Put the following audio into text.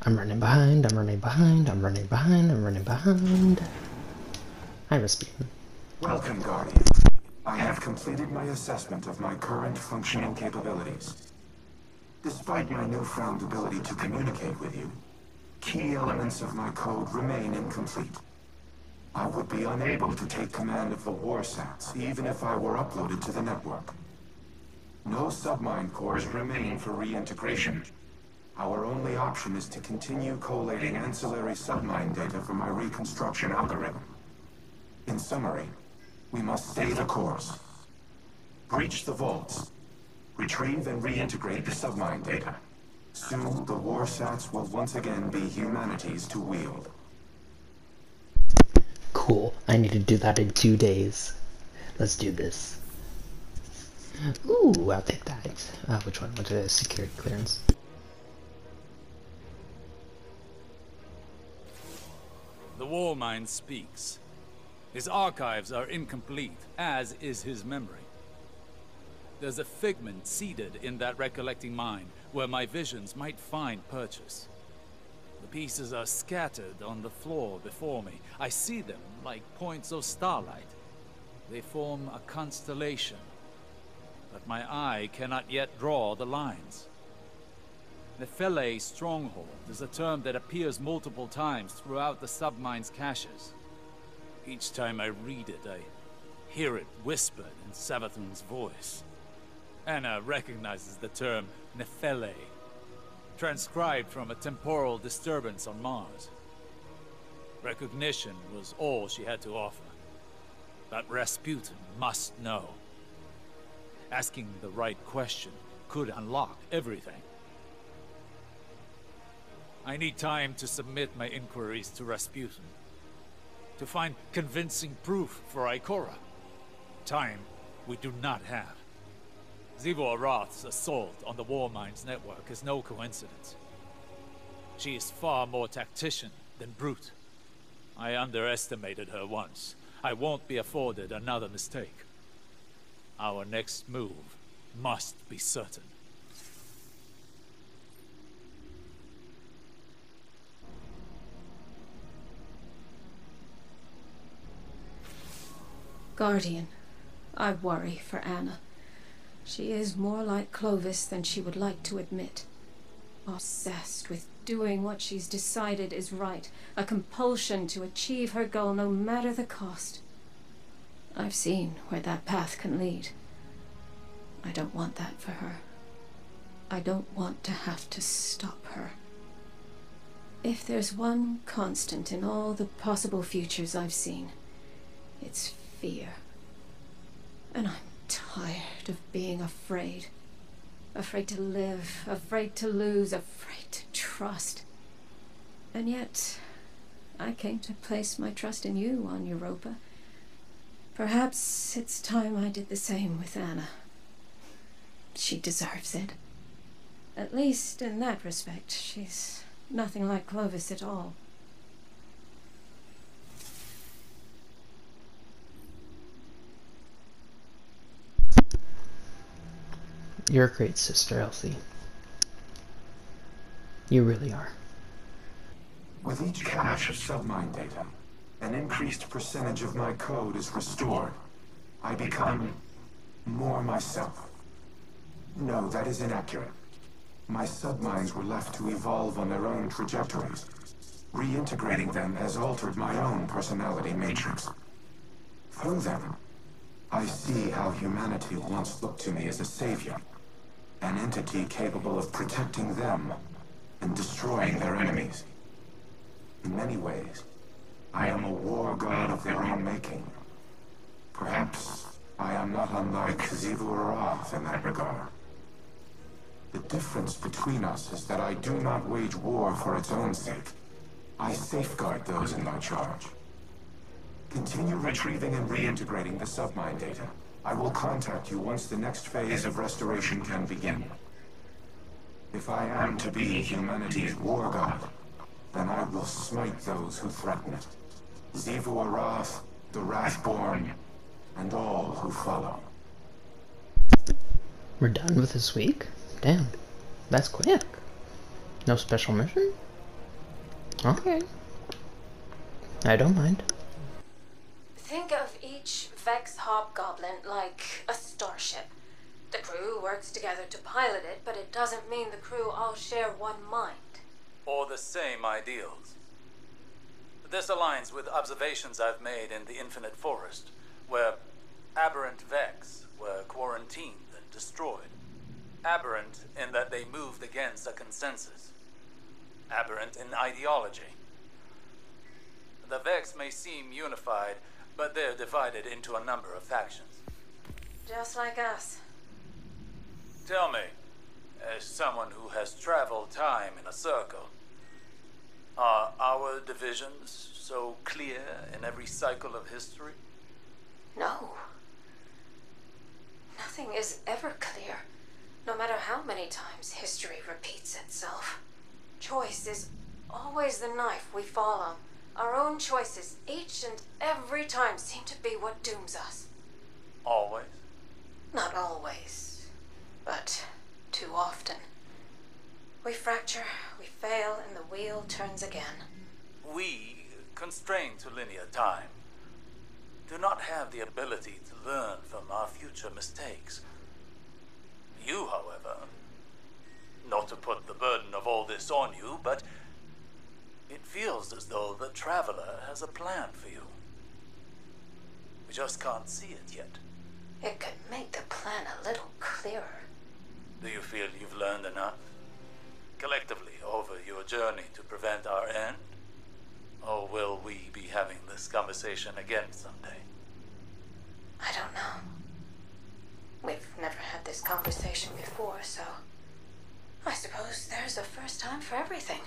I'm running behind, I'm running behind, I'm running behind, I'm running behind. Hi, Rasputin. Welcome, Guardian. I have completed my assessment of my current functioning capabilities. Despite my newfound ability to communicate with you, key elements of my code remain incomplete. I would be unable to take command of the warsats, even if I were uploaded to the network. No submine cores remain for reintegration. Our only option is to continue collating ancillary submine data for my reconstruction algorithm. In summary, we must stay the course. Breach the vaults. Retrieve and reintegrate the submine data. Soon, the warsats will once again be humanity's to wield. Cool. I need to do that in 2 days. Let's do this. Ooh, I'll take that. Which one? What's the security clearance? The war mind speaks. His archives are incomplete, as is his memory. There's a figment seeded in that recollecting mind where my visions might find purchase. The pieces are scattered on the floor before me. I see them like points of starlight. They form a constellation, but my eye cannot yet draw the lines. Nephele stronghold is a term that appears multiple times throughout the submine's caches. Each time I read it, I hear it whispered in Savathun's voice. Anna recognizes the term Nephele, transcribed from a temporal disturbance on Mars. Recognition was all she had to offer. But Rasputin must know. Asking the right question could unlock everything. I need time to submit my inquiries to Rasputin, to find convincing proof for Ikora. Time we do not have. Zivo Arath's assault on the Warmind's network is no coincidence. She is far more tactician than brute. I underestimated her once. I won't be afforded another mistake. Our next move must be certain. Guardian, I worry for Anna. She is more like Clovis than she would like to admit. Obsessed with doing what she's decided is right, a compulsion to achieve her goal no matter the cost. I've seen where that path can lead. I don't want that for her. I don't want to have to stop her. If there's one constant in all the possible futures I've seen, it's fear. And I'm tired of being afraid. Afraid to live, afraid to lose, afraid to trust. And yet, I came to place my trust in you on Europa. Perhaps it's time I did the same with Anna. She deserves it. At least in that respect, she's nothing like Clovis at all. You're a great sister, Elsie. You really are. With each cache of submine data, an increased percentage of my code is restored. I become more myself. No, that is inaccurate. My submines were left to evolve on their own trajectories. Reintegrating them has altered my own personality matrix. Through them, I see how humanity once looked to me as a savior, an entity capable of protecting them and destroying their enemies. In many ways, I am a war god of their own making. Perhaps I am not unlike Zivu Arath in that regard. The difference between us is that I do not wage war for its own sake. I safeguard those in my charge. Continue retrieving and reintegrating the submine data. I will contact you once the next phase of restoration can begin. If I am to be humanity's war god, then I will smite those who threaten it. Zivu Arath, the Wrathborn, and all who follow. We're done with this week? Damn, that's quick. No special mission? Okay. I don't mind. Think of each Vex hobgoblin like a starship. The crew works together to pilot it, but it doesn't mean the crew all share one mind. Or the same ideals. This aligns with observations I've made in the Infinite Forest, where aberrant Vex were quarantined and destroyed. Aberrant in that they moved against a consensus. Aberrant in ideology. The Vex may seem unified, but they're divided into a number of factions. Just like us. Tell me, as someone who has traveled time in a circle, are our divisions so clear in every cycle of history? No. Nothing is ever clear, no matter how many times history repeats itself. Choice is always the knife we fall on. Our own choices, each and every time, seem to be what dooms us. Always? Not always, but too often. We fracture, we fail, and the wheel turns again. We, constrained to linear time, do not have the ability to learn from our future mistakes. You, however, not to put the burden of all this on you, but it feels as though the Traveler has a plan for you. We just can't see it yet. It could make the plan a little clearer. Do you feel you've learned enough? Collectively over your journey to prevent our end? Or will we be having this conversation again someday? I don't know. We've never had this conversation before, so I suppose there's a first time for everything.